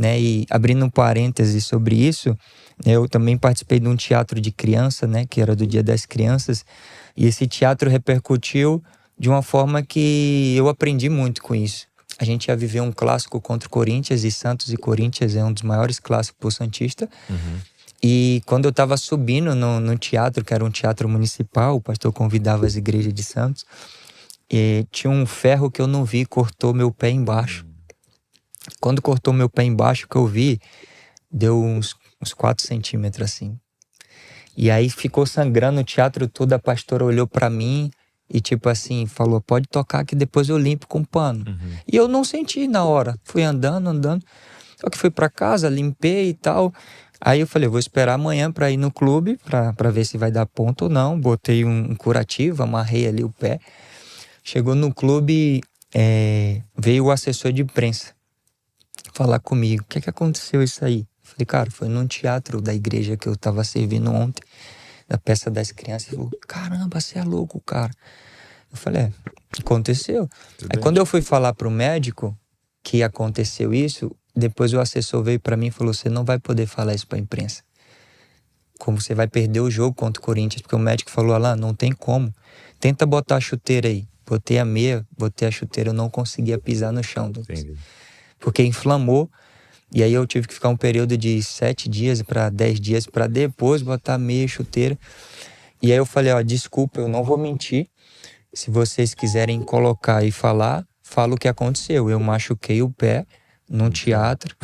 né? E abrindo um parêntese sobre isso, eu também participei de um teatro de criança, né? Que era do Dia das Crianças. E esse teatro repercutiu de uma forma que eu aprendi muito com isso. A gente ia viver um clássico contra o Corinthians, e Santos e Corinthians é um dos maiores clássicos pro santista. E quando eu tava subindo no teatro, que era um teatro municipal, o pastor convidava as igrejas de Santos, e tinha um ferro que eu não vi, cortou meu pé embaixo. Quando cortou meu pé embaixo, que eu vi, deu uns 4 centímetros assim. E aí ficou sangrando o teatro todo, a pastora olhou pra mim e tipo assim, falou, pode tocar que depois eu limpo com pano. E eu não senti na hora, fui andando. Só que fui pra casa, limpei e tal. Aí eu falei, vou esperar amanhã pra ir no clube, pra ver se vai dar ponto ou não. Botei um curativo, amarrei ali o pé. Chegou no clube, veio o assessor de imprensa falar comigo. O que aconteceu isso aí? Falei, cara, foi num teatro da igreja que eu tava servindo ontem, da peça das crianças. Ele falou, caramba, você é louco, cara. Eu falei, aconteceu. Aí quando eu fui falar pro médico que aconteceu isso, depois o assessor veio pra mim e falou, você não vai poder falar isso pra imprensa. Como você vai perder o jogo contra o Corinthians, porque o médico falou, Alan, não tem como. Tenta botar a chuteira aí. Botei a meia, botei a chuteira, eu não conseguia pisar no chão. Porque inflamou. E aí eu tive que ficar um período de 7 dias para 10 dias para depois botar meia chuteira. E aí eu falei, ó, desculpa, eu não vou mentir. Se vocês quiserem colocar e falar, fala o que aconteceu. Eu machuquei o pé num teatro.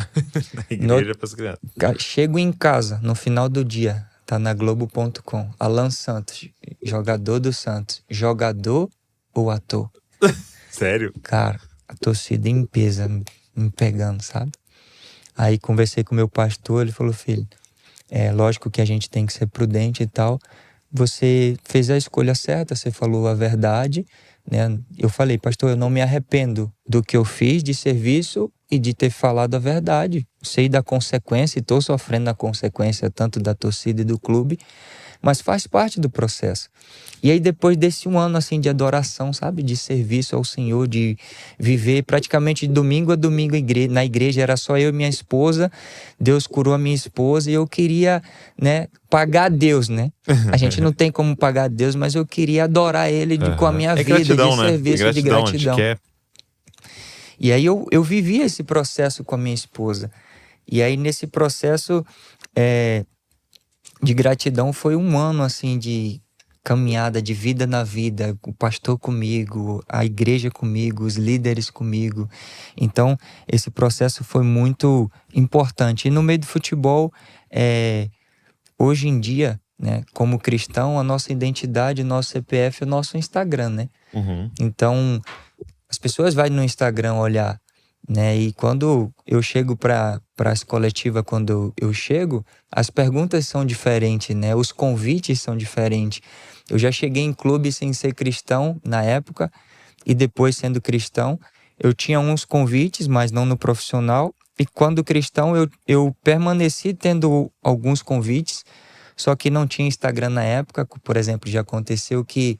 Na igreja para as crianças. Chego em casa, no final do dia, tá na Globo.com. Alan Santos, jogador do Santos. Jogador ou ator? Sério? Cara, a torcida em peso me pegando, sabe? Aí conversei com o meu pastor, ele falou, filho, é lógico que a gente tem que ser prudente e tal. Você fez a escolha certa, você falou a verdade, né? Eu falei, pastor, eu não me arrependo do que eu fiz de serviço e de ter falado a verdade. Sei da consequência e estou sofrendo a consequência tanto da torcida e do clube, mas faz parte do processo. E aí depois desse um ano assim de adoração, sabe? De serviço ao Senhor, de viver praticamente de domingo a domingo na igreja, era só eu e minha esposa. Deus curou a minha esposa e eu queria, né, pagar Deus, né? A gente não tem como pagar Deus, mas eu queria adorar Ele com a minha vida, gratidão, de serviço, né? de gratidão. Quer. E aí eu vivi esse processo com a minha esposa. E aí nesse processo de gratidão foi um ano assim de caminhada, de vida na vida, o pastor comigo, a igreja comigo, os líderes comigo. Então esse processo foi muito importante. E no meio do futebol, hoje em dia, né, como cristão, a nossa identidade, o nosso CPF é o nosso Instagram, né? Então as pessoas vão no Instagram olhar, né? E quando eu chego para as coletivas, quando eu chego, as perguntas são diferentes, né? Os convites são diferentes. Eu já cheguei em clube sem ser cristão na época e depois sendo cristão. Eu tinha uns convites, mas não no profissional. E quando cristão, eu permaneci tendo alguns convites, só que não tinha Instagram na época. Por exemplo, já aconteceu que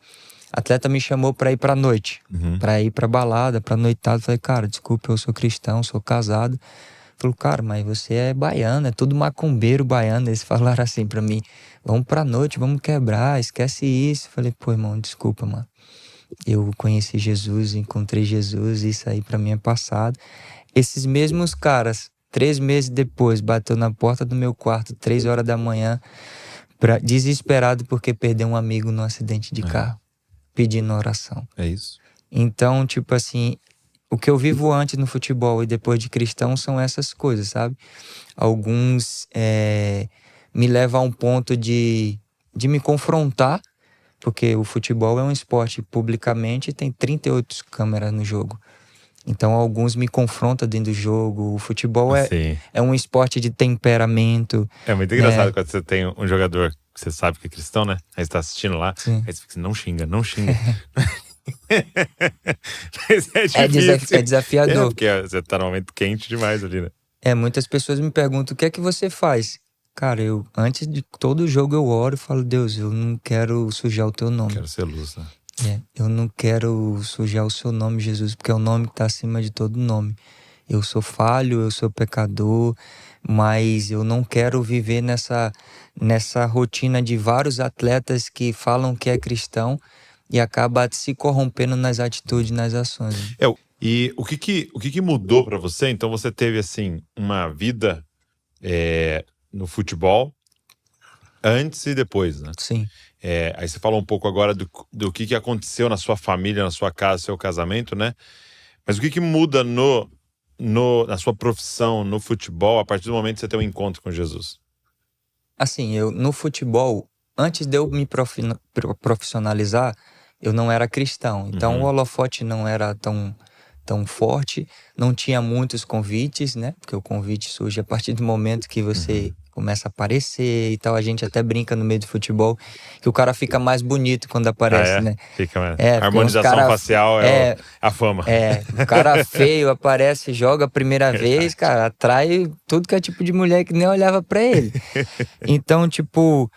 atleta me chamou pra ir pra noite, pra ir pra balada, pra noitada. Falei, cara, desculpa, eu sou cristão, sou casado. Falou, cara, mas você é baiano, é tudo macumbeiro baiano. Eles falaram assim pra mim, vamos pra noite, vamos quebrar, esquece isso. Falei, pô, irmão, desculpa, mano. Eu conheci Jesus, encontrei Jesus, isso aí pra mim é passado. Esses mesmos caras, 3 meses depois, bateu na porta do meu quarto, 3 horas da manhã, desesperado porque perdeu um amigo num acidente de carro. Pedindo oração. É isso. Então, tipo assim, o que eu vivo antes no futebol e depois de cristão são essas coisas, sabe? Alguns me levam a um ponto de me confrontar, porque o futebol é um esporte publicamente e tem 38 câmeras no jogo. Então, alguns me confrontam dentro do jogo. O futebol é um esporte de temperamento. É muito engraçado quando você tem um jogador que você sabe que é cristão, né? Aí você tá assistindo lá, Sim. aí você fica assim, não xinga. Mas é difícil. É desafiador. Porque você tá num momento quente demais ali, né? Muitas pessoas me perguntam, o que é que você faz? Cara, antes de todo jogo eu oro e falo, Deus, eu não quero sujar o teu nome. Quero ser luz, né? Eu não quero sujar o seu nome, Jesus, porque é o nome que está acima de todo nome. eu sou falho, eu sou pecador, mas eu não quero viver nessa rotina de vários atletas que falam que é cristão e acaba se corrompendo nas atitudes, nas ações. E o que que mudou pra você? Então você teve, assim, uma vida no futebol antes e depois, né? Sim. Aí você falou um pouco agora do que aconteceu na sua família, na sua casa, seu casamento, né? Mas o que muda na sua profissão, no futebol, a partir do momento que você tem um encontro com Jesus? Assim, eu no futebol, antes de eu me profissionalizar, eu não era cristão. Então o holofote não era tão forte, não tinha muitos convites, né? Porque o convite surge a partir do momento que você começa a aparecer e tal. A gente até brinca no meio do futebol que o cara fica mais bonito quando aparece, né? Fica, né? É, A porque uns harmonização cara facial é a fama. o cara feio aparece, joga a primeira vez, cara, atrai tudo que é tipo de mulher que nem olhava pra ele. Então, tipo,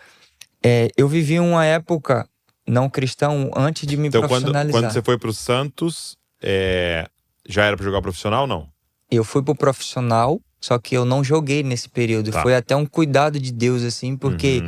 eu vivi uma época não cristão antes de me Então, quando profissionalizar. você foi pro Santos, já era pra jogar profissional ou não? Eu fui pro profissional, só que eu não joguei nesse período. Tá. Foi até um cuidado de Deus, assim, porque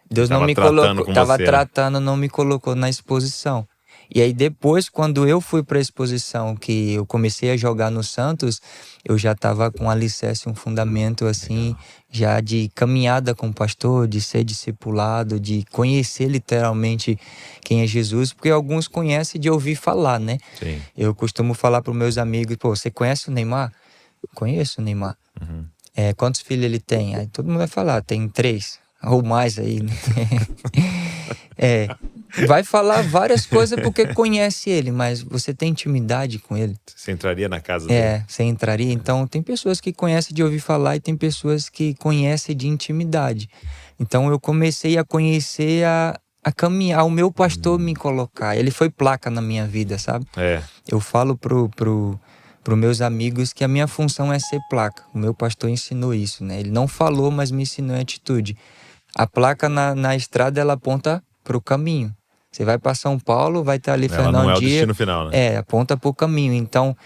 Deus não Tava me tratando colocou, com tava você, né? tratando, não me colocou na exposição. E aí depois, quando eu fui pra exposição, que eu comecei a jogar no Santos, eu já tava com um alicerce, um fundamento, assim, já de caminhada com o pastor, de ser discipulado, de conhecer literalmente quem é Jesus, porque alguns conhecem de ouvir falar, né? Sim. Eu costumo falar pros meus amigos, pô, você conhece o Neymar? Conheço o Neymar. Quantos filhos ele tem? Aí todo mundo vai falar, tem 3 ou mais aí, né? Vai falar várias coisas porque conhece ele, mas você tem intimidade com ele? Você entraria na casa dele? Você entraria? Então, tem pessoas que conhecem de ouvir falar e tem pessoas que conhecem de intimidade. Então, eu comecei a conhecer, a caminhar, o meu pastor me colocar. Ele foi placa na minha vida, sabe? Eu falo pro meus amigos que a minha função é ser placa. O meu pastor ensinou isso, né? Ele não falou, mas me ensinou a atitude. A placa na estrada, ela aponta pro caminho. Você vai para São Paulo, vai estar ali Ela Fernão não é o Dias. destino final, né? Aponta pro caminho. Então,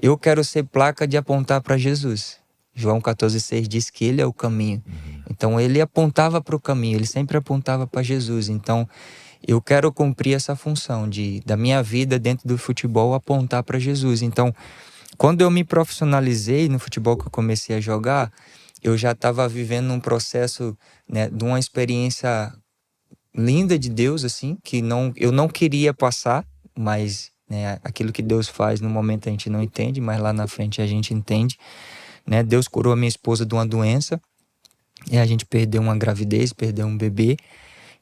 eu quero ser placa de apontar para Jesus. João 14,6 diz que ele é o caminho. Então, ele apontava para o caminho, ele sempre apontava para Jesus. Então, eu quero cumprir essa função da minha vida dentro do futebol apontar para Jesus. Então, quando eu me profissionalizei no futebol que eu comecei a jogar, eu já estava vivendo um processo, né, de uma experiência linda de Deus, assim, que eu não queria passar, mas, né, aquilo que Deus faz no momento a gente não entende, mas lá na frente a gente entende, né? Deus curou a minha esposa de uma doença e a gente perdeu uma gravidez, perdeu um bebê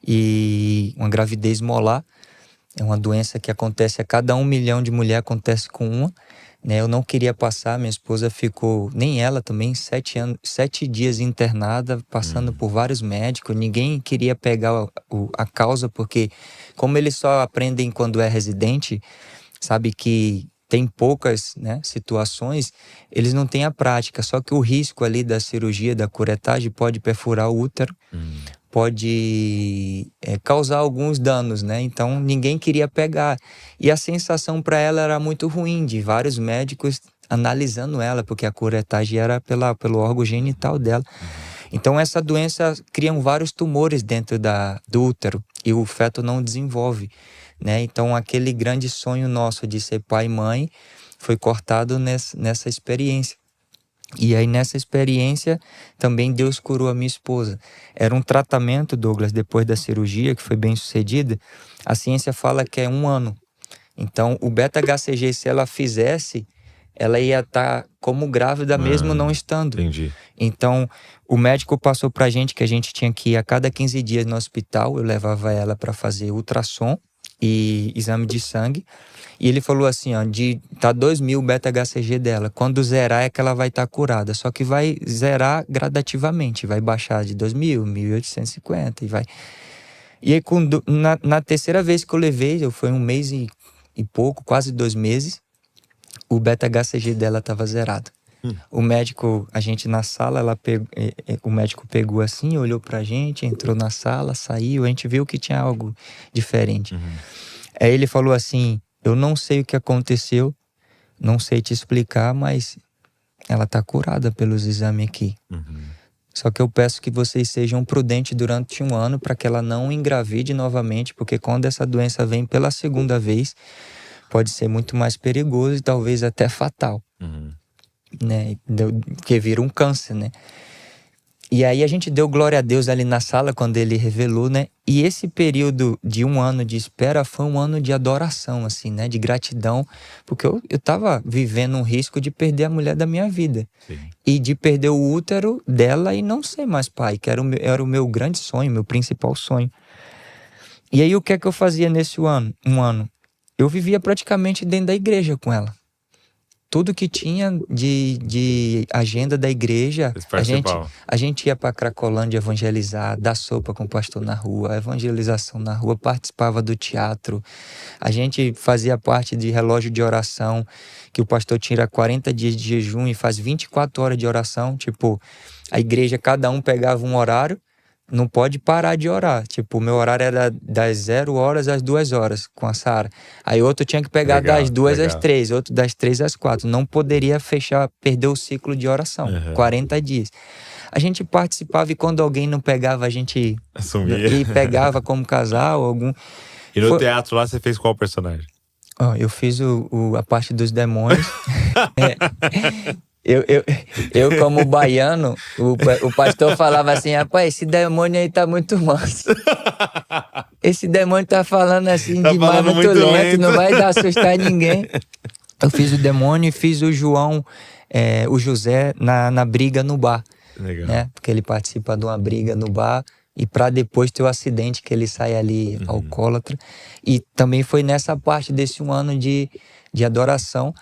e uma gravidez molar. É uma doença que acontece a cada 1 milhão de mulheres, acontece com uma. Né? Eu não queria passar, minha esposa ficou, nem ela também, 7 dias internada, passando por vários médicos. Ninguém queria pegar a causa, porque como eles só aprendem quando é residente, sabe que tem poucas, né, situações, eles não têm a prática. Só que o risco ali da cirurgia, da curetagem, pode perfurar o útero, pode causar alguns danos, né? Então ninguém queria pegar. E a sensação para ela era muito ruim, de vários médicos analisando ela, porque a curetagem era pelo órgão genital dela. Então essa doença cria vários tumores dentro do útero e o feto não desenvolve, né? Então aquele grande sonho nosso de ser pai e mãe foi cortado nessa experiência. E aí nessa experiência também Deus curou a minha esposa. Era um tratamento, Douglas, depois da cirurgia, que foi bem sucedida. A ciência fala que é 1 ano. Então o beta-HCG, se ela fizesse, ela ia estar como grávida mesmo não estando. Entendi. Então o médico passou pra gente que a gente tinha que ir a cada 15 dias no hospital. Eu levava ela para fazer ultrassom e exame de sangue. E ele falou assim, ó, tá 2.000 beta-HCG dela. Quando zerar é que ela vai estar curada. Só que vai zerar gradativamente. Vai baixar de 2.000, 1.850 e vai. E aí na terceira vez que eu levei, foi 1 mês e pouco, quase 2 meses, o beta-HCG dela estava zerado. O médico, a gente na sala, o médico pegou assim, olhou pra gente, entrou na sala, saiu, a gente viu que tinha algo diferente. Aí ele falou assim, eu não sei o que aconteceu, não sei te explicar, mas ela tá curada pelos exames aqui. Só que eu peço que vocês sejam prudentes durante 1 ano para que ela não engravide novamente, porque quando essa doença vem pela segunda vez, pode ser muito mais perigoso e talvez até fatal, né? Porque vira um câncer, né? E aí a gente deu glória a Deus ali na sala quando ele revelou, né? E esse período de 1 ano de espera foi um ano de adoração, assim, né? De gratidão, porque eu tava vivendo um risco de perder a mulher da minha vida. Sim. E de perder o útero dela e não ser mais pai, que era o meu grande sonho, meu principal sonho. E aí o que é que eu fazia nesse 1 ano? Eu vivia praticamente dentro da igreja com ela. Tudo que tinha de agenda da igreja, a gente ia para Cracolândia evangelizar, dar sopa com o pastor na rua, evangelização na rua, participava do teatro. A gente fazia parte de relógio de oração, que o pastor tira 40 dias de jejum e faz 24 horas de oração. Tipo, a igreja, cada um pegava um horário, não pode parar de orar. Tipo, o meu horário era das 0 horas às 2 horas com a Sara. Aí outro tinha que pegar das 2 às 3, outro das 3 às 4. Não poderia perder o ciclo de oração, 40 dias. A gente participava e quando alguém não pegava, a gente assumia. E pegava como casal. E no teatro lá você fez qual personagem? Eu fiz a parte dos demônios. Eu como baiano, o pastor falava assim: rapaz, esse demônio aí tá muito manso. Esse demônio tá falando assim tá demais, falando muito lento, não vai dar assustar ninguém. Eu fiz o demônio e fiz o João, o José, na briga no bar. Legal. Né? Porque ele participa de uma briga no bar e para depois ter o acidente que ele sai ali alcoólatra. E também foi nessa parte desse 1 ano de adoração.